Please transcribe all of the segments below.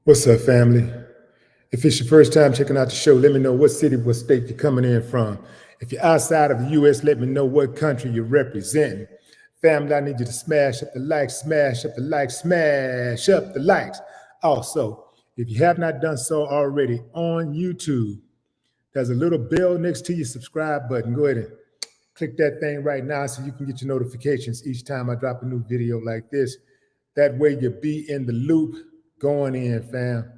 What's up, family? If it's your first time checking out the show, let me know what city, what state you're coming in from. If you're outside of the U.S., let me know what country you're representing. Family, I need you to smash up the likes, smash up the likes, smash up the likes. Also, if you have not done so already on YouTube, there's a little bell next to your subscribe button. Go ahead and click that thing right now so you can get your notifications each time I drop a new video like this. That way you'll be in the loop going in, fam.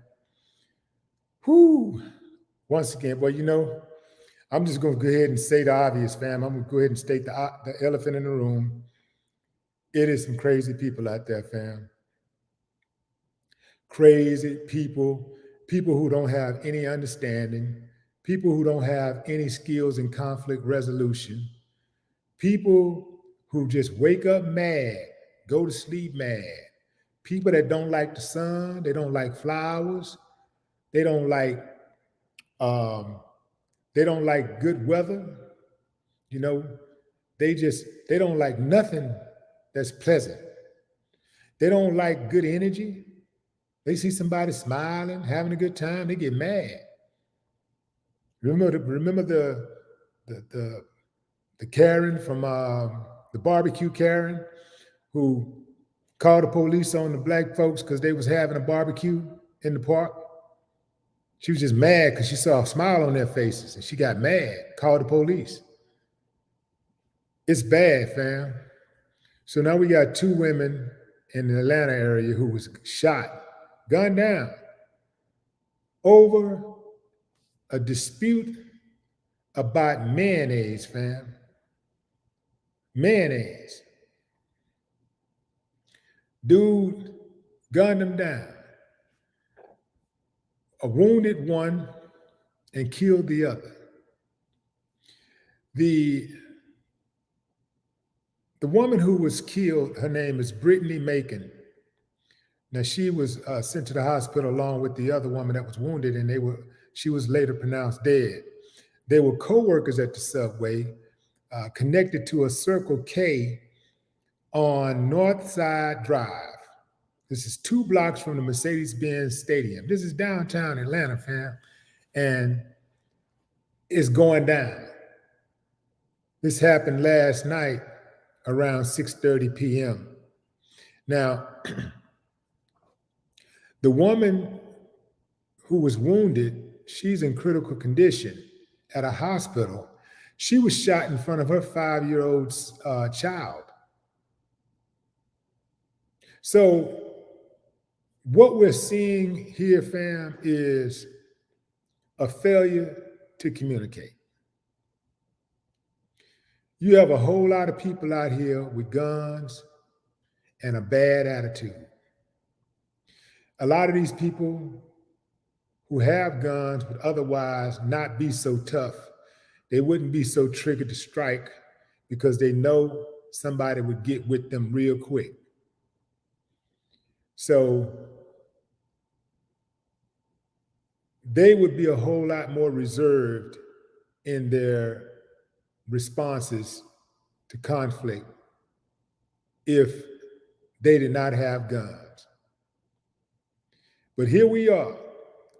Whoo! Once again, well, I'm just going to go ahead and say the obvious, fam. I'm going to go ahead and state the elephant in the room. It is some crazy people out there, fam. Crazy people who don't have any understanding, people who don't have any skills in conflict resolution, people who just wake up mad, go to sleep mad, people that don't like the sun, they don't like flowers, they don't like good weather. They don't like nothing that's pleasant. They don't like good energy. They see somebody smiling, having a good time, they get mad. Remember the Karen from the barbecue Karen who called the police on the black folks because they was having a barbecue in the park? She was just mad because she saw a smile on their faces and she got mad, called the police. It's bad, fam. So now we got two women in the Atlanta area who was shot, gunned down over a dispute about mayonnaise, fam. Mayonnaise. Dude gunned them down. Wounded one and killed the other. The woman who was killed, her name is Brittany Macon. Now she was sent to the hospital along with the other woman that was wounded, and she was later pronounced dead. They were co-workers at the subway, connected to a Circle K on Northside Drive. This is 2 blocks from the Mercedes-Benz Stadium. This is downtown Atlanta, fam, and it's going down. This happened last night around 6:30 p.m. Now, the woman who was wounded, she's in critical condition at a hospital. She was shot in front of her 5-year-old child. So what we're seeing here, fam, is a failure to communicate. You have a whole lot of people out here with guns and a bad attitude. A lot of these people who have guns would otherwise not be so tough. They wouldn't be so triggered to strike because they know somebody would get with them real quick. So they would be a whole lot more reserved in their responses to conflict if they did not have guns. But here we are,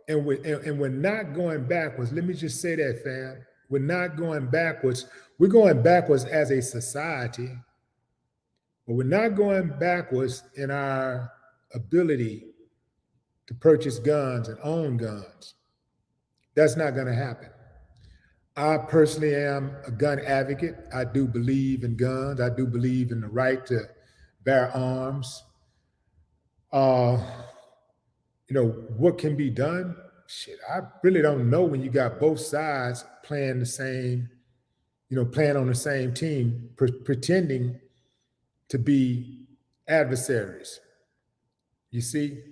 and we're not going backwards. Let me just say that, fam. We're not going backwards. We're going backwards as a society, but we're not going backwards in our ability to purchase guns and own guns. That's not going to happen. I personally am a gun advocate. I do believe in guns. I do believe in the right to bear arms. What can be done? Shit, I really don't know when you got both sides playing the same, playing on the same team, pretending to be adversaries. You see?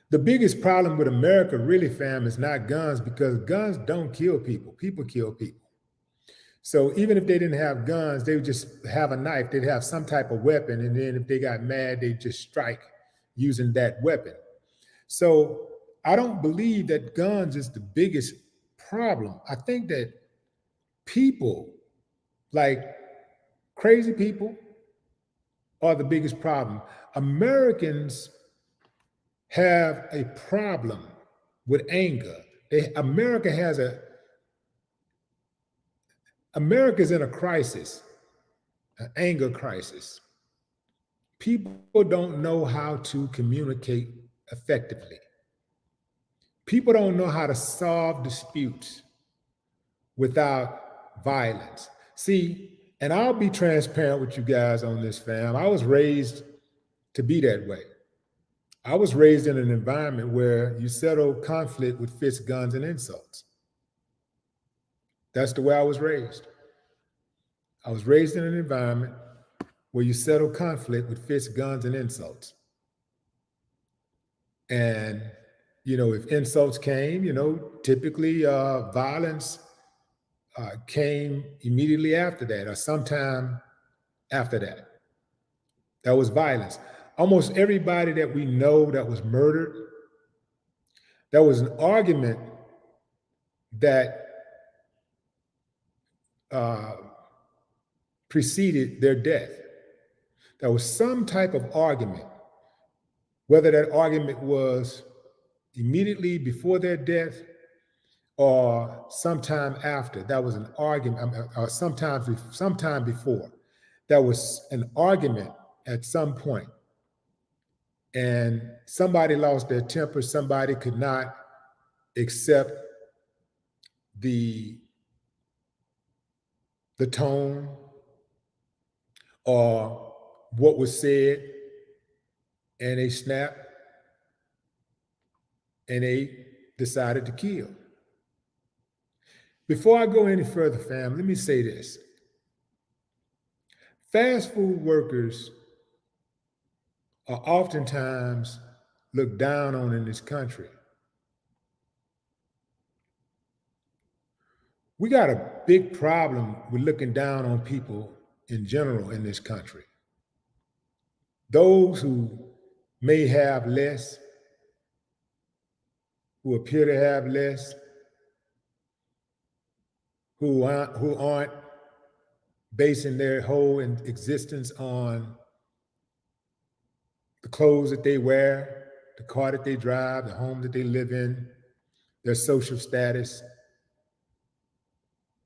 The biggest problem with America really, fam, is not guns, because guns don't kill people. People kill people. So even if they didn't have guns, they would just have a knife. They'd have some type of weapon. And then if they got mad, they'd just strike using that weapon. So I don't believe that guns is the biggest problem. I think that people, like crazy people, are the biggest problem. Americans have a problem with anger. America's in a crisis, an anger crisis. People don't know how to communicate effectively. People don't know how to solve disputes without violence. See, and I'll be transparent with you guys on this, fam. I was raised to be that way. I was raised in an environment where you settle conflict with fists, guns, and insults. That's the way I was raised. I was raised in an environment where you settle conflict with fists, guns, and insults. And, if insults came, typically violence came immediately after that or sometime after that. That was violence. Almost everybody that we know that was murdered, there was an argument that preceded their death. There was some type of argument, whether that argument was immediately before their death or sometime after. That was an argument, or sometime before. There was an argument at some point, and somebody lost their temper. Somebody could not accept the tone or what was said, and they snapped and they decided to kill. Before I go any further, fam, let me say this. Fast food workers are oftentimes looked down on in this country. We got a big problem with looking down on people in general in this country. Those who may have less, who appear to have less, who aren't basing their whole existence on the clothes that they wear, the car that they drive, the home that they live in, their social status,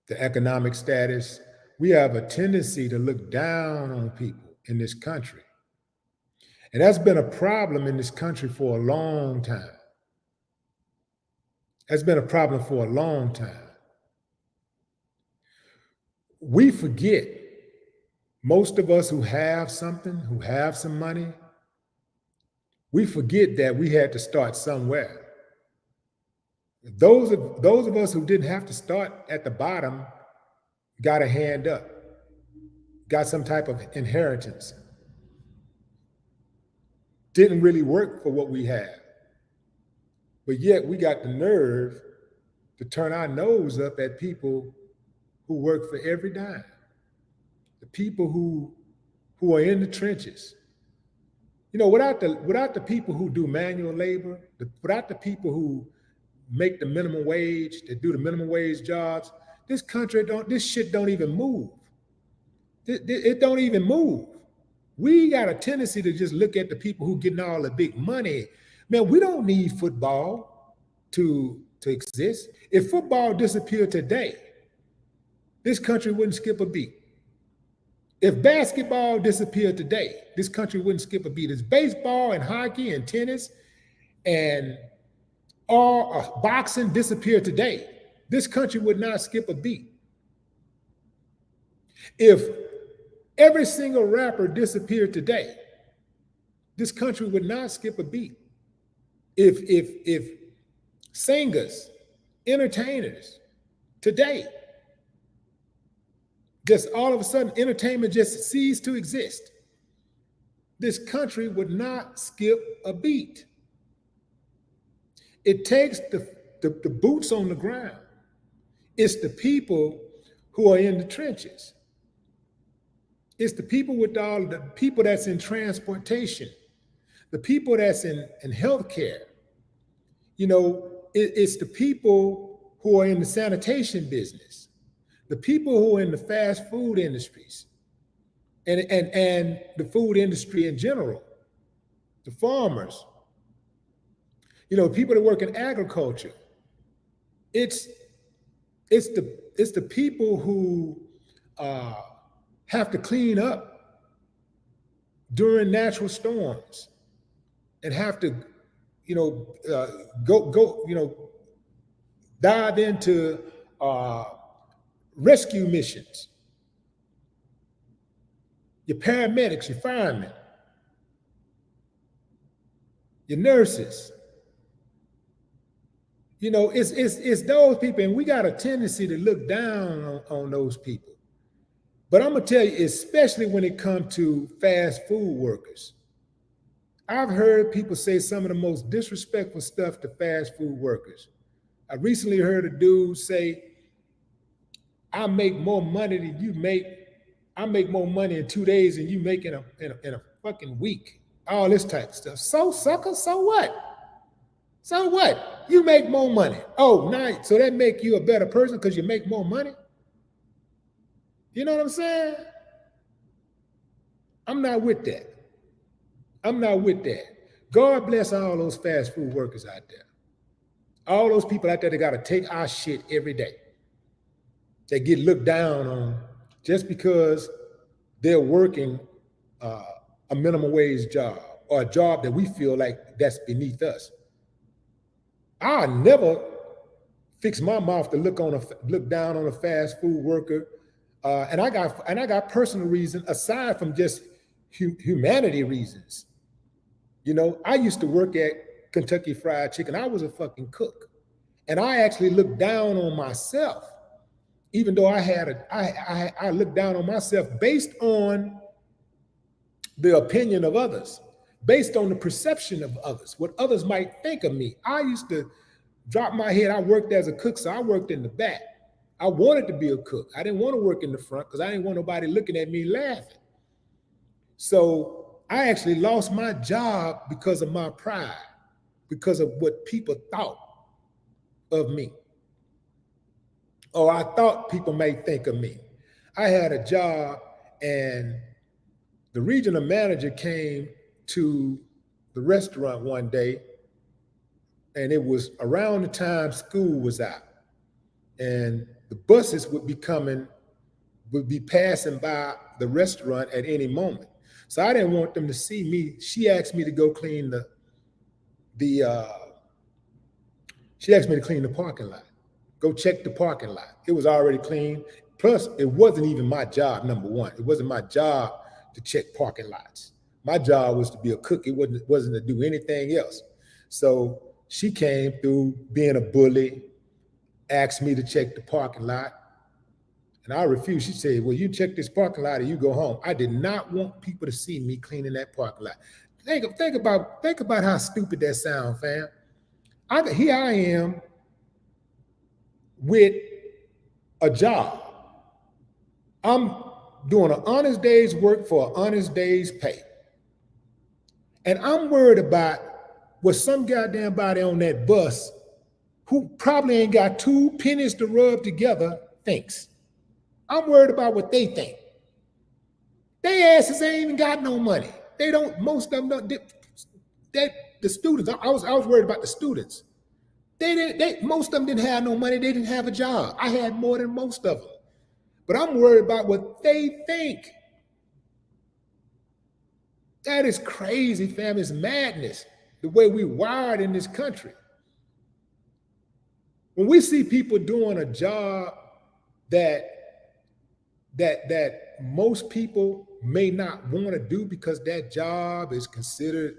the economic status. We have a tendency to look down on people in this country. And that's been a problem in this country for a long time. That's been a problem for a long time. We forget, most of us who have something, who have some money, we forget that we had to start somewhere. Those of us who didn't have to start at the bottom got a hand up, got some type of inheritance. Didn't really work for what we had. But yet we got the nerve to turn our nose up at people who work for every dime. The people who are in the trenches. Without the people who do manual labor, without the people who make the minimum wage, that do the minimum wage jobs, this shit don't even move. It don't even move. We got a tendency to just look at the people who getting all the big money. Man, we don't need football to exist. If football disappeared today, this country wouldn't skip a beat. If basketball disappeared today, this country wouldn't skip a beat. If baseball and hockey and tennis and all boxing disappeared today, this country would not skip a beat. If every single rapper disappeared today, this country would not skip a beat. If singers, entertainers today, just all of a sudden entertainment just ceased to exist, this country would not skip a beat. It takes the boots on the ground. It's the people who are in the trenches. It's the people the people that's in transportation, the people that's in healthcare. It's the people who are in the sanitation business, the people who are in the fast food industries and the food industry in general, the farmers, You know, people that work in agriculture, it's the people who have to clean up during natural storms and have to, dive into rescue missions. Your paramedics, your firemen, your nurses. You know, it's those people, and we got a tendency to look down on those people. But I'm gonna tell you, especially when it comes to fast food workers, I've heard people say some of the most disrespectful stuff to fast food workers. I recently heard a dude say, I make more money than you make. I make more money in 2 days than you make in a fucking week. All this type of stuff. So, sucker, so what? So what? You make more money. Oh, nice. So that make you a better person because you make more money? You know what I'm saying? I'm not with that. I'm not with that. God bless all those fast food workers out there. All those people out there that got to take our shit every day. They get looked down on just because they're working a minimum wage job or a job that we feel like that's beneath us. I never fix my mouth to look down on a fast food worker, and I got personal reasons aside from just humanity reasons. You know, I used to work at Kentucky Fried Chicken. I was a fucking cook, and I actually looked down on myself, even though I looked down on myself based on the opinion of others, based on the perception of others, what others might think of me. I used to drop my head. I worked as a cook, so I worked in the back. I wanted to be a cook. I didn't want to work in the front because I didn't want nobody looking at me laughing. So I actually lost my job because of my pride, because of what people thought of me, or I thought people may think of me. I had a job, and the regional manager came to the restaurant one day, and it was around the time school was out, and the buses would be passing by the restaurant at any moment. So I didn't want them to see me. She asked me to go clean the parking lot, go check the parking lot. It was already clean. Plus, it wasn't even my job, number one. It wasn't my job to check parking lots. My job was to be a cook. It wasn't to do anything else. So she came through being a bully, asked me to check the parking lot, and I refused. She said, well, you check this parking lot or you go home. I did not want people to see me cleaning that parking lot. Think about how stupid that sounds, fam. Here I am with a job. I'm doing an honest day's work for an honest day's pay. And I'm worried about what some goddamn body on that bus who probably ain't got 2 pennies to rub together thinks. I'm worried about what they think. They asses ain't even got no money. They don't, most of them don't, the students, I was worried about the students. Most of them didn't have no money. They didn't have a job. I had more than most of them. But I'm worried about what they think. That is crazy, fam. It's madness, the way we wired in this country. When we see people doing a job that most people may not want to do because that job is considered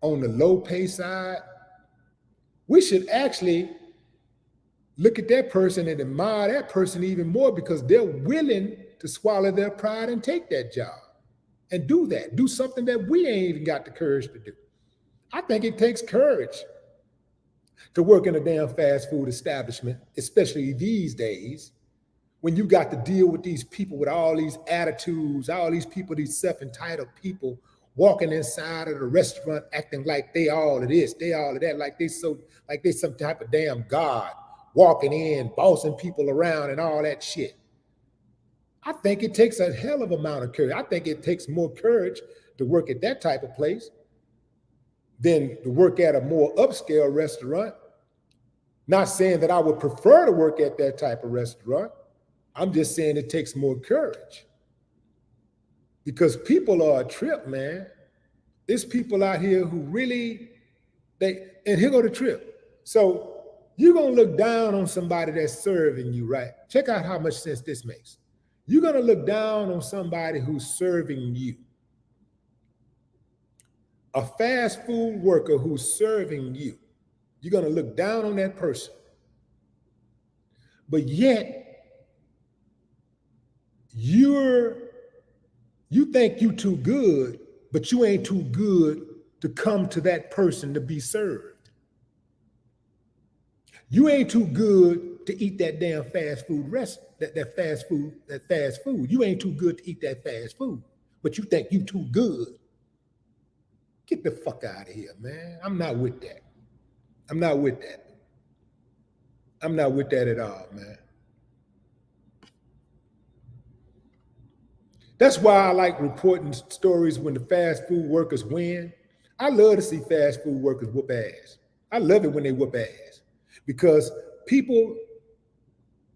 on the low pay side, we should actually look at that person and admire that person even more because they're willing to swallow their pride and take that job and do something that we ain't even got the courage to do. I think it takes courage to work in a damn fast food establishment, especially these days, when you got to deal with these people with all these attitudes, all these people, these self-entitled people walking inside of the restaurant acting like they all of this, they all of that, like they some type of damn god walking in, bossing people around and all that shit. I think it takes a hell of an amount of courage. I think it takes more courage to work at that type of place. than to work at a more upscale restaurant. Not saying that I would prefer to work at that type of restaurant. I'm just saying it takes more courage. Because people are a trip, man. There's people out here who really, and here go the trip. So you're going to look down on somebody that's serving you, right? Check out how much sense this makes. You're going to look down on somebody who's serving you. A fast food worker who's serving you. You're going to look down on that person. But yet, you think you too good, but you ain't too good to come to that person to be served. You ain't too good to eat that damn fast food that fast food. You ain't too good to eat that fast food, but you think you too good. Get the fuck out of here, man. I'm not with that. I'm not with that. I'm not with that at all, man. That's why I like reporting stories when the fast food workers win. I love to see fast food workers whoop ass. I love it when they whoop ass because people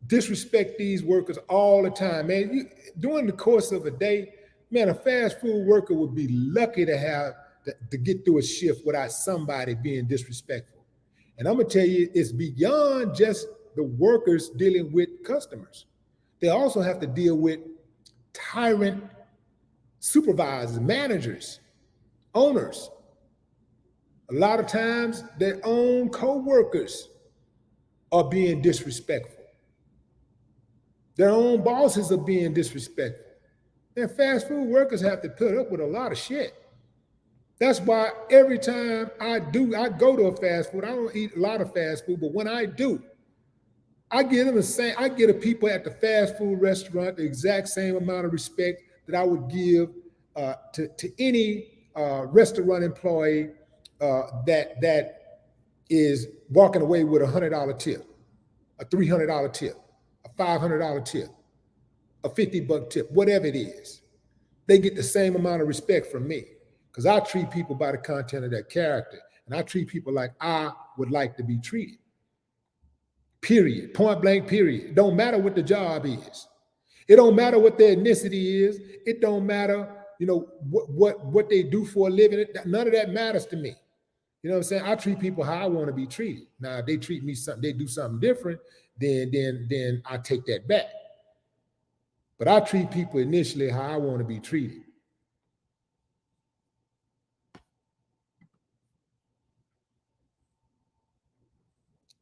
disrespect these workers all the time, man. During the course of a day, man, a fast food worker would be lucky to get through a shift without somebody being disrespectful. And I'm gonna tell you, it's beyond just the workers dealing with customers. They also have to deal with tyrant supervisors, managers, owners. A lot of times their own co-workers are being disrespectful. Their own bosses are being disrespectful. And fast food workers have to put up with a lot of shit. That's why every time I go to a fast food, I don't eat a lot of fast food, but when I do, I give the people at the fast food restaurant the exact same amount of respect that I would give to any restaurant employee that is walking away with $100 tip, a $300 tip, a $500 tip, a $50 tip, whatever it is. They get the same amount of respect from me because I treat people by the content of their character, and I treat people like I would like to be treated. Period. Point blank, period. It don't matter what the job is. It don't matter what their ethnicity is. It don't matter, what they do for a living. None of that matters to me. You know what I'm saying? I treat people how I want to be treated. Now, if they treat me they do something different, then I take that back. But I treat people initially how I want to be treated.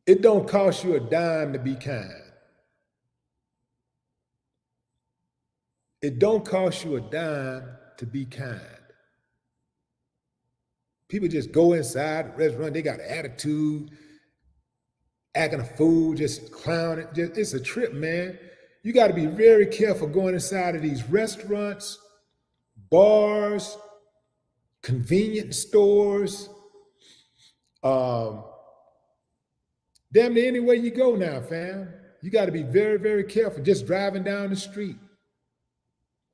It don't cost you a dime to be kind. It don't cost you a dime to be kind. People just go inside the restaurant, they got an attitude, acting a fool, just clowning. It's a trip, man. You got to be very careful going inside of these restaurants, bars, convenience stores. Damn near anywhere you go now, fam. You got to be very, very careful just driving down the street.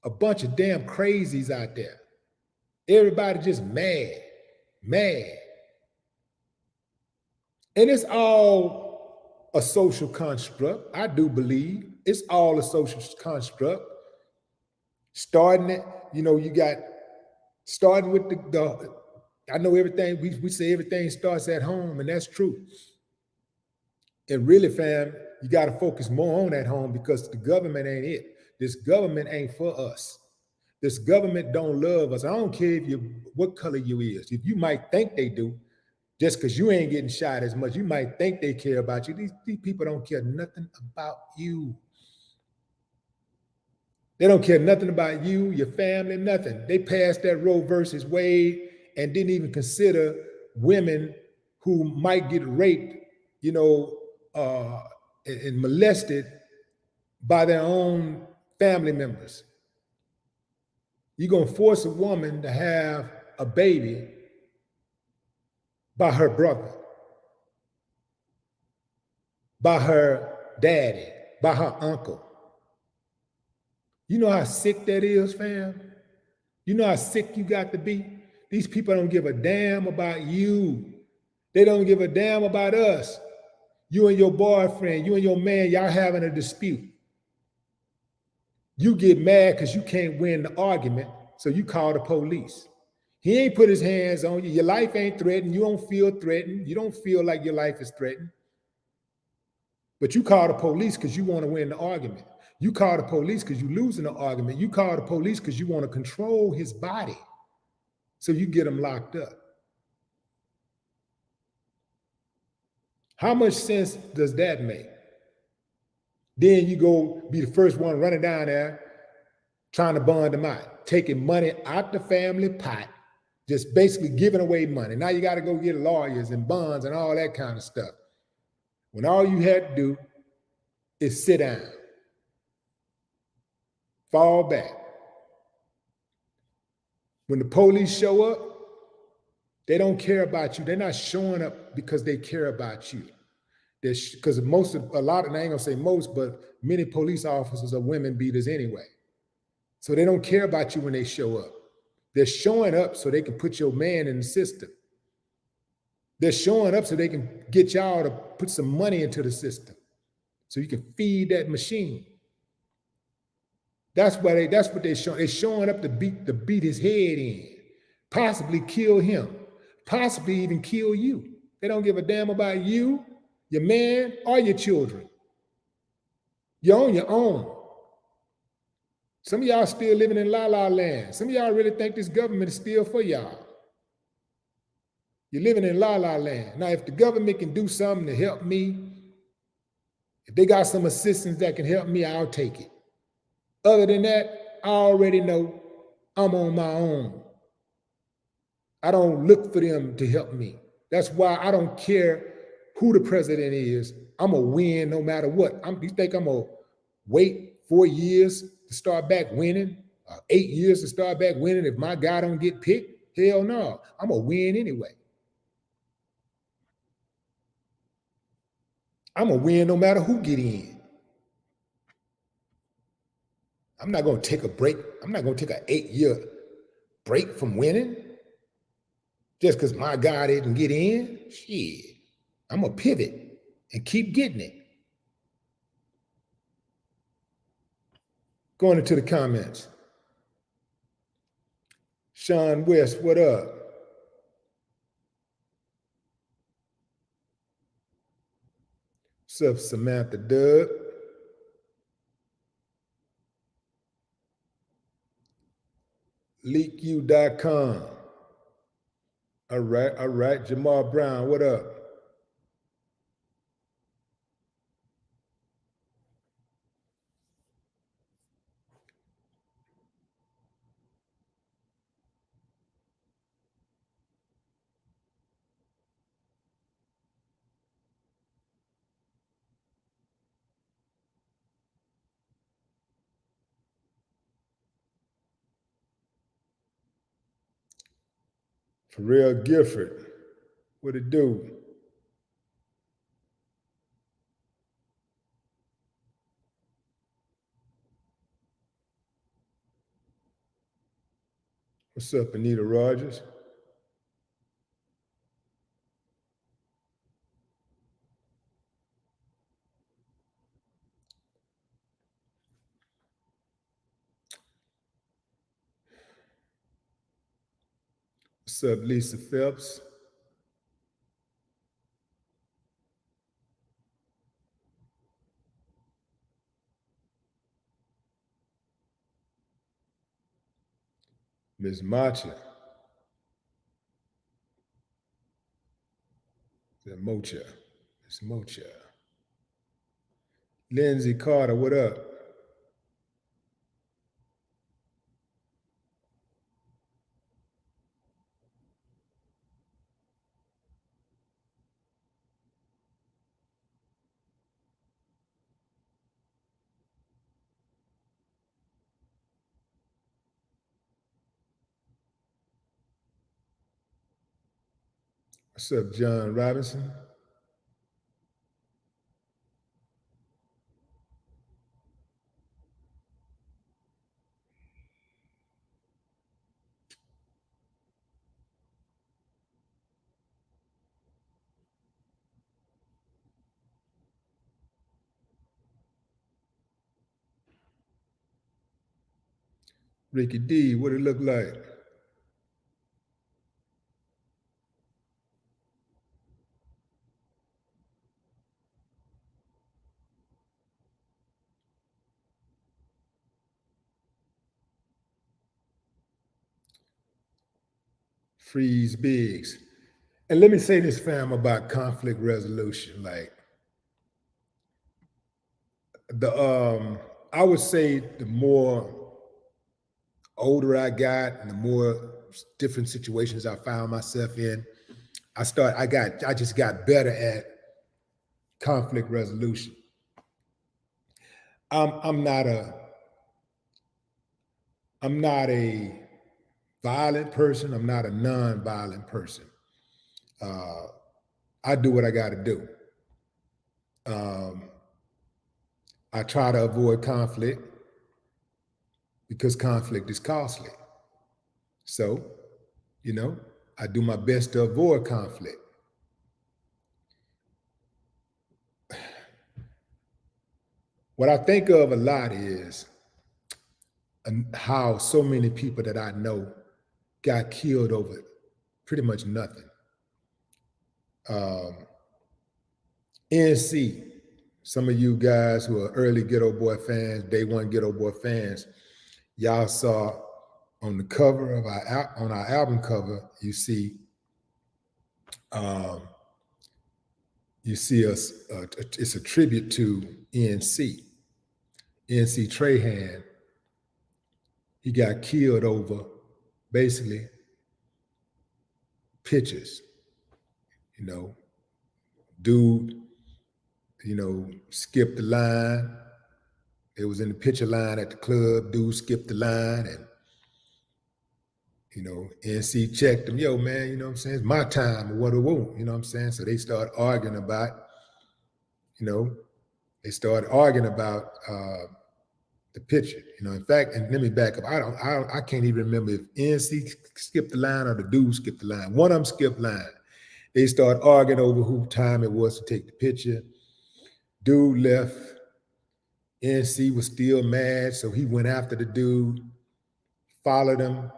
A bunch of damn crazies out there. Everybody just mad. And it's all a social construct. I do believe it's all a social construct. Starting it, starting with the I know everything, we say everything starts at home, and that's true. And really, fam, you got to focus more on at home because the government ain't it. This government ain't for us. This government don't love us. I don't care what color you is. If you might think they do, just because you ain't getting shot as much, you might think they care about you. These people don't care nothing about you. They don't care nothing about you, your family, nothing. They passed that Roe versus Wade and didn't even consider women who might get raped, and molested by their own family members. You're going to force a woman to have a baby by her brother, by her daddy, by her uncle. You know how sick that is, fam? You know how sick you got to be? These people don't give a damn about you. They don't give a damn about us. You and your boyfriend, you and your man, y'all having a dispute. You get mad because you can't win the argument, so you call the police. He ain't put his hands on you. Your life ain't threatened. You don't feel threatened. You don't feel like your life is threatened. But you call the police because you want to win the argument. You call the police because you're losing the argument. You call the police because you want to control his body so you get him locked up. How much sense does that make? Then you go be the first one running down there trying to bond them out, taking money out the family pot, just basically giving away money. Now you got to go get lawyers and bonds and all that kind of stuff. When all you had to do is sit down, fall back. When the police show up, they don't care about you. They're not showing up because they care about you. Because a lot, and I ain't gonna say most, but many police officers are women beaters anyway. So they don't care about you when they show up. They're showing up so they can put your man in the system. They're showing up so they can get y'all to put some money into the system so you can feed that machine. That's what they're showing. They're showing up to beat his head in, possibly kill him, possibly even kill you. They don't give a damn about you, your man, or your children. You're on your own. Some of y'all still living in la-la land. Some of y'all really think this government is still for y'all. You're living in la-la land. Now, if the government can do something to help me, if they got some assistance that can help me, I'll take it. Other than that, I already know I'm on my own. I don't look for them to help me. That's why I don't care who the president is. I'm going to win no matter what. You think I'm going to wait 4 years to start back winning? 8 years to start back winning if my guy don't get picked? Hell no. I'm going to win anyway. I'm going to win no matter who get in. I'm not going to take a break. I'm not going to take an 8-year break from winning just because my guy didn't get in. Shit. I'm going to pivot and keep getting it. Going into the comments. Sean West, what up? What's up, Samantha Dub? LeakU.com. All right. Jamal Brown, what up? Pharrell Gifford, what it do? What's up, Anita Rogers? What's up, Lisa Phelps? Ms. Macha. Mocha. Ms. Mocha. Lindsay Carter, what up? What's up, John Robinson? Ricky D, what it look like? Freeze Biggs. And let me say this, fam, about conflict resolution. Like I would say the more older I got and the more different situations I found myself in, I just got better at conflict resolution. I'm not a I'm not a violent person. I'm not a non-violent person. Uh, I do what I got to do. Um, I try to avoid conflict because conflict is costly. So, you know, I do my best to avoid conflict. What I think of a lot is how so many people that I know got killed over pretty much nothing. Um, NC, some of you guys who are early Ghetto Boy fans, day one Ghetto Boy fans, y'all saw on the cover of our album cover, you see um, us. It's a tribute to NC. NC Trahan. He got killed over basically pictures. You know, dude, skipped the line. It was in the picture line at the club. Dude skipped the line, and NC checked him. Yo, man, you know what I'm saying? It's my time or what it won't. You know what I'm saying? So they started arguing about, you know, the picture. In fact, and let me back up. I can't even remember if NC skipped the line or the dude skipped the line. One of them skipped line. They started arguing over who time it was to take the picture. Dude left. NC was still mad, so he went after the dude, followed him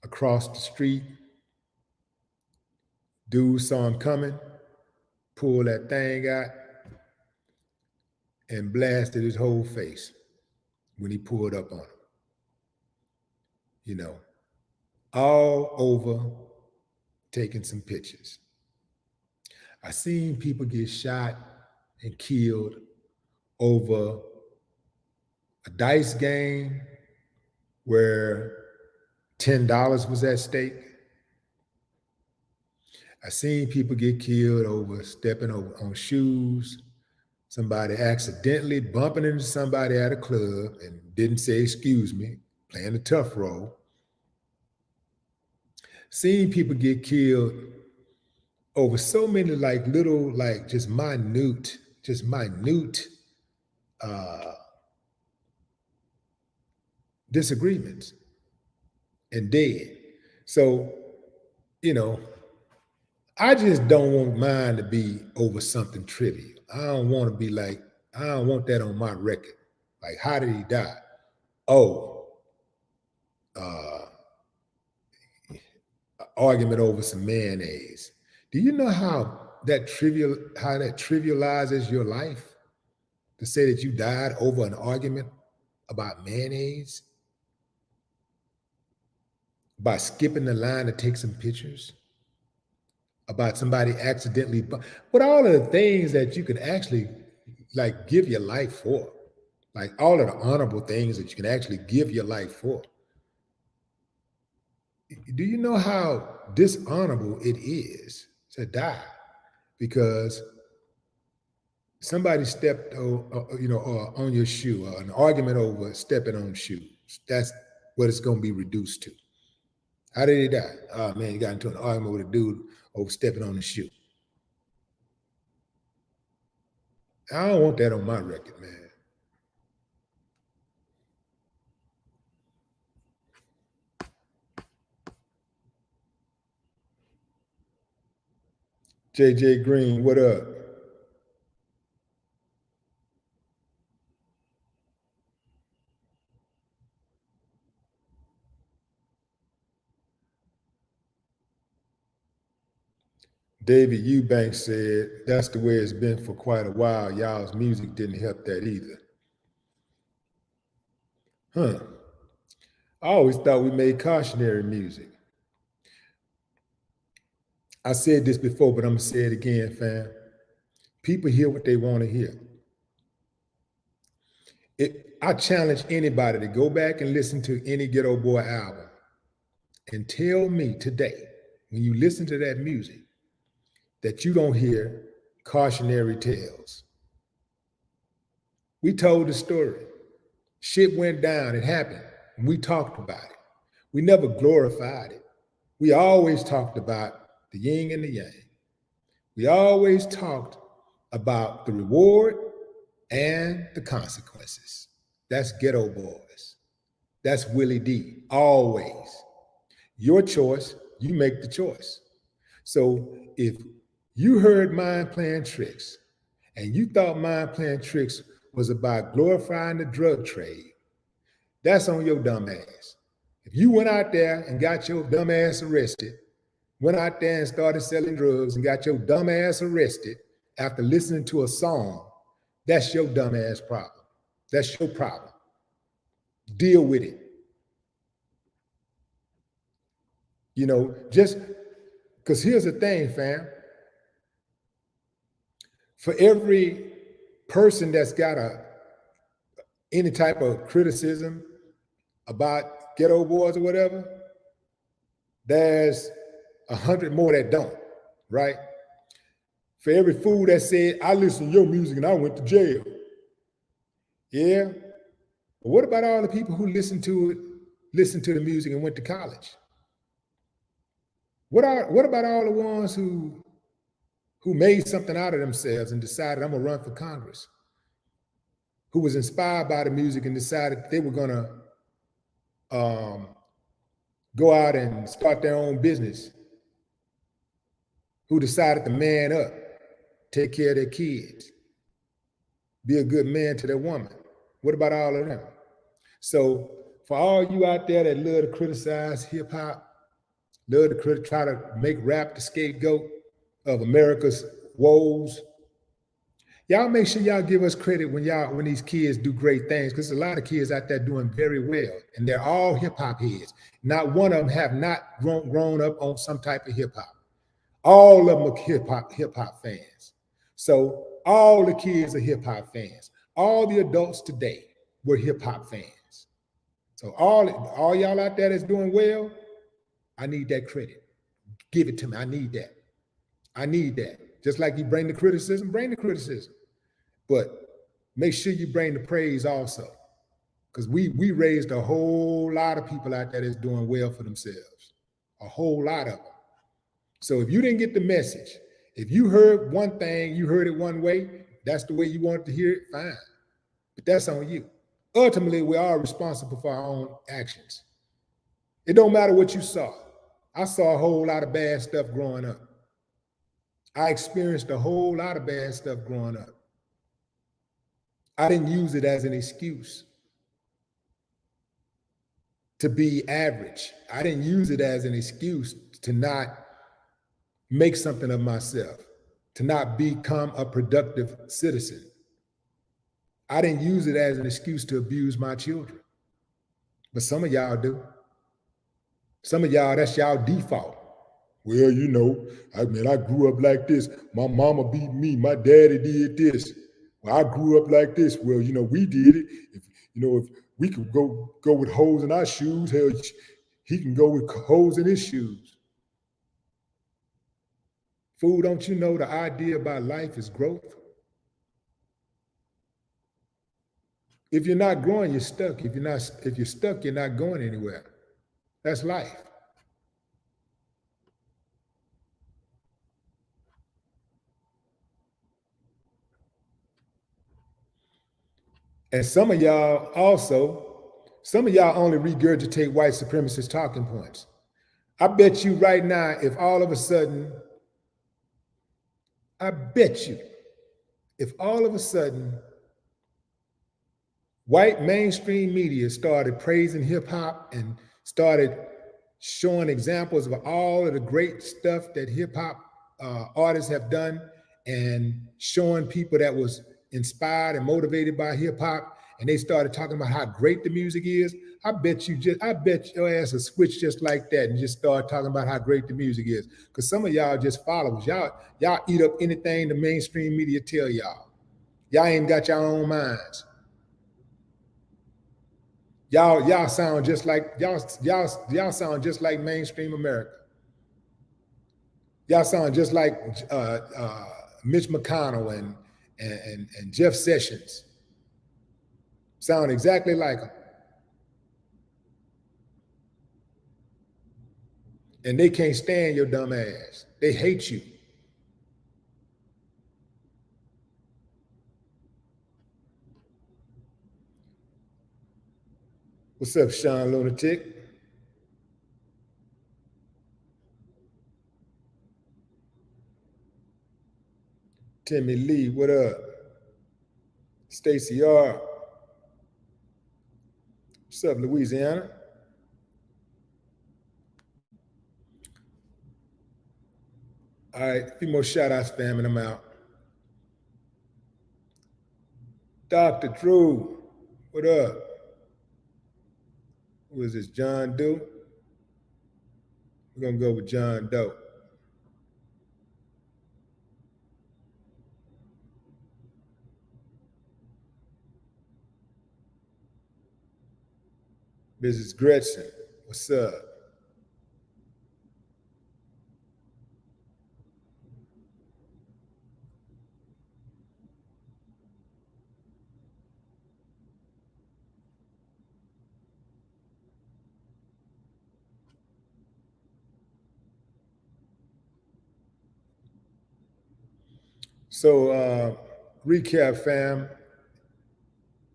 across the street. Dude saw him coming, pulled that thing out, and blasted his whole face when he pulled up on him. All over taking some pictures. I seen people get shot and killed over a dice game where $10 was at stake. I seen people get killed over stepping on shoes, somebody accidentally bumping into somebody at a club and didn't say excuse me, playing a tough role. Seeing people get killed over so many little, just minute disagreements and dead. So, I just don't want mine to be over something trivial. I don't want that on my record. Like, how did he die? Oh, argument over some mayonnaise. Do you know how that trivializes your life? To say that you died over an argument about mayonnaise? By skipping the line to take some pictures? About somebody accidentally, but all of the things that you can actually give your life for, all of the honorable things that you can actually give your life for. Do you know how dishonorable it is to die because somebody stepped on your shoe, or an argument over stepping on shoes? That's what it's going to be reduced to. How did he die? Oh man, he got into an argument with a dude over stepping on his shoe. I don't want that on my record, man. JJ Green, what up? David Eubanks said, that's the way it's been for quite a while. Y'all's music didn't help that either. Huh. I always thought we made cautionary music. I said this before, but I'm gonna say it again, fam. People hear what they want to hear. I challenge anybody to go back and listen to any Ghetto Boy album and tell me today, when you listen to that music, that you don't hear cautionary tales. We told the story. Shit went down, it happened, and we talked about it. We never glorified it. We always talked about the yin and the yang. We always talked about the reward and the consequences. That's Ghetto Boys. That's Willie D, always. Your choice, you make the choice. So if you heard Mind Playing Tricks and you thought Mind Playing Tricks was about glorifying the drug trade, that's on your dumb ass. If you went out there and got your dumb ass arrested, went out there and started selling drugs and got your dumb ass arrested after listening to a song, that's your dumb ass problem. That's your problem. Deal with it. You know, just because here's the thing, fam. For every person that's got any type of criticism about Ghetto Boys or whatever, there's 100 more that don't, right? For every fool that said, I listened to your music and I went to jail. Yeah. But what about all the people who listened to the music and went to college? What about all the ones who made something out of themselves and decided, I'm gonna run for Congress? Who was inspired by the music and decided they were gonna go out and start their own business? Who decided to man up, take care of their kids, be a good man to their woman? What about all of them? So for all you out there that love to criticize hip hop, love to try to make rap the scapegoat of America's woes, y'all make sure y'all give us credit when these kids do great things, because there's a lot of kids out there doing very well, and they're all hip hop heads. Not one of them have not grown up on some type of hip hop. All of them are hip hop fans. So all the kids are hip hop fans. All the adults today were hip hop fans. So all y'all out there that's doing well, I need that credit. Give it to me. I need that. I need that. Just like you bring the criticism, bring the criticism. But make sure you bring the praise also. Because we raised a whole lot of people out there that's doing well for themselves. A whole lot of them. So if you didn't get the message, if you heard one thing, you heard it one way, that's the way you wanted to hear it, fine. But that's on you. Ultimately, we are responsible for our own actions. It don't matter what you saw. I saw a whole lot of bad stuff growing up. I experienced a whole lot of bad stuff growing up. I didn't use it as an excuse to be average. I didn't use it as an excuse to not make something of myself, to not become a productive citizen. I didn't use it as an excuse to abuse my children. But some of y'all do. Some of y'all, that's y'all default. Well, you know, I grew up like this. My mama beat me. My daddy did this. Well, I grew up like this. Well, you know, we did it. If we could go with holes in our shoes, hell, he can go with holes in his shoes. Fool, don't you know the idea about life is growth? If you're not growing, you're stuck. If you're stuck, you're not going anywhere. That's life. And some of y'all only regurgitate white supremacist talking points. I bet you right now, if all of a sudden white mainstream media started praising hip hop and started showing examples of all of the great stuff that hip hop artists have done, and showing people that was inspired and motivated by hip hop, and they started talking about how great the music is, I bet your ass will switch just like that and just start talking about how great the music is. Because some of y'all just followers. Y'all eat up anything the mainstream media tell y'all. Y'all ain't got your own minds. Y'all sound just like y'all sound just like mainstream America. Y'all sound just like Mitch McConnell and Jeff Sessions. Sound exactly like them. And they can't stand your dumb ass. They hate you. What's up, Sean Lunatic? Timmy Lee, what up? Stacy R. What's up, Louisiana? All right, a few more shout outs, fam, and I'm out. Dr. Drew, what up? Who is this, John Doe? We're going to go with John Doe. Mrs. Gretchen, what's up? So, recap, fam.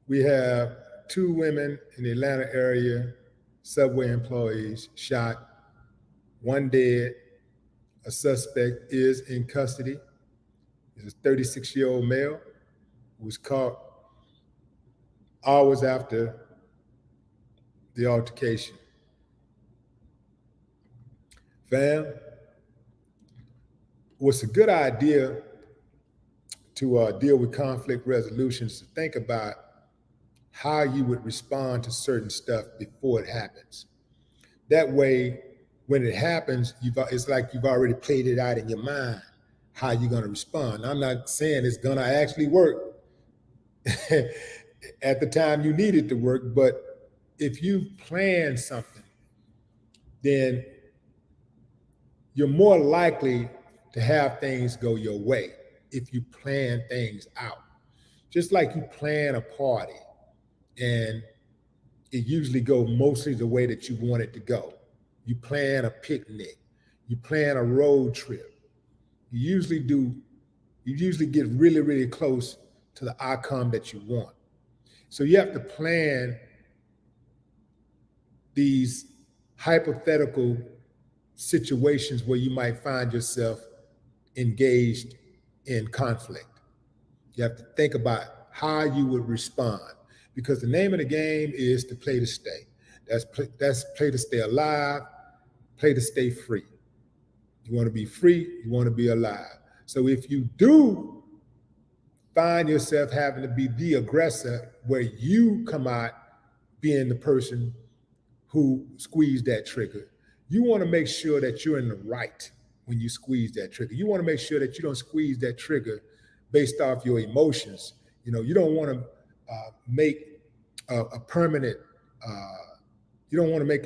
We have 2 women in the Atlanta area, subway employees, shot, 1 dead. A suspect is in custody. He's a 36-year-old male who was caught hours after the altercation. Fam, what's a good idea to deal with conflict resolutions to think about how you would respond to certain stuff before it happens. That way, when it happens, it's like you've already played it out in your mind how you're going to respond. I'm not saying it's going to actually work at the time you need it to work, but if you plan something, then you're more likely to have things go your way if you plan things out. Just like you plan a party and it usually go mostly the way that you want it to go. You plan a picnic, you plan a road trip. You usually get really, really close to the outcome that you want. So you have to plan these hypothetical situations where you might find yourself engaged in conflict. You have to think about how you would respond, because the name of the game is to play to stay. That's play to stay alive, play to stay free. You want to be free, you want to be alive. So if you do find yourself having to be the aggressor, where you come out being the person who squeezed that trigger, you want to make sure that you're in the right when you squeeze that trigger. You want to make sure that you don't squeeze that trigger based off your emotions. You don't want to make a permanent, you don't want to make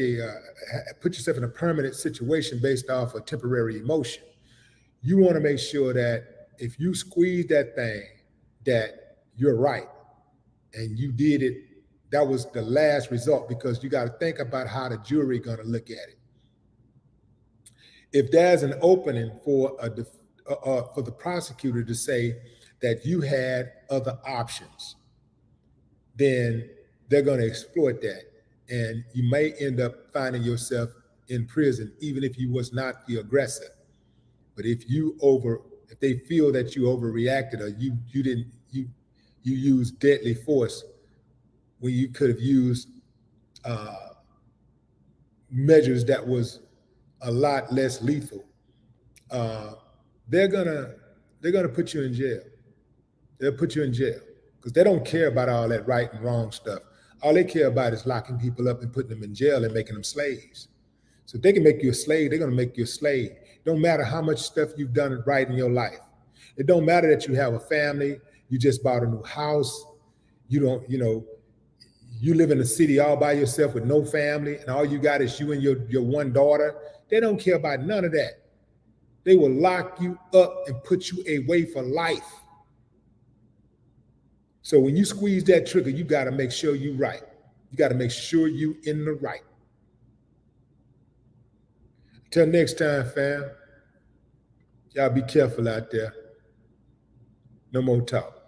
put yourself in a permanent situation based off a temporary emotion. You want to make sure that if you squeeze that thing, that you're right and you did it. That was the last result, because you got to think about how the jury going to look at it. If there's an opening for the prosecutor to say that you had other options, then they're going to exploit that, and you may end up finding yourself in prison, even if you was not the aggressor. But if they feel that you overreacted, or you used deadly force when you could have used measures that was a lot less lethal, they're gonna put you in jail. They'll put you in jail because they don't care about all that right and wrong stuff. All they care about is locking people up and putting them in jail and making them slaves. So if they can make you a slave, they're gonna make you a slave. It don't matter how much stuff you've done right in your life. It don't matter that you have a family, you just bought a new house, you don't, you live in a city all by yourself with no family, and all you got is you and your one daughter. They don't care about none of that. They will lock you up and put you away for life. So when you squeeze that trigger, you got to make sure you're right. You got to make sure you in the right. Until next time, fam, y'all be careful out there. No more talk.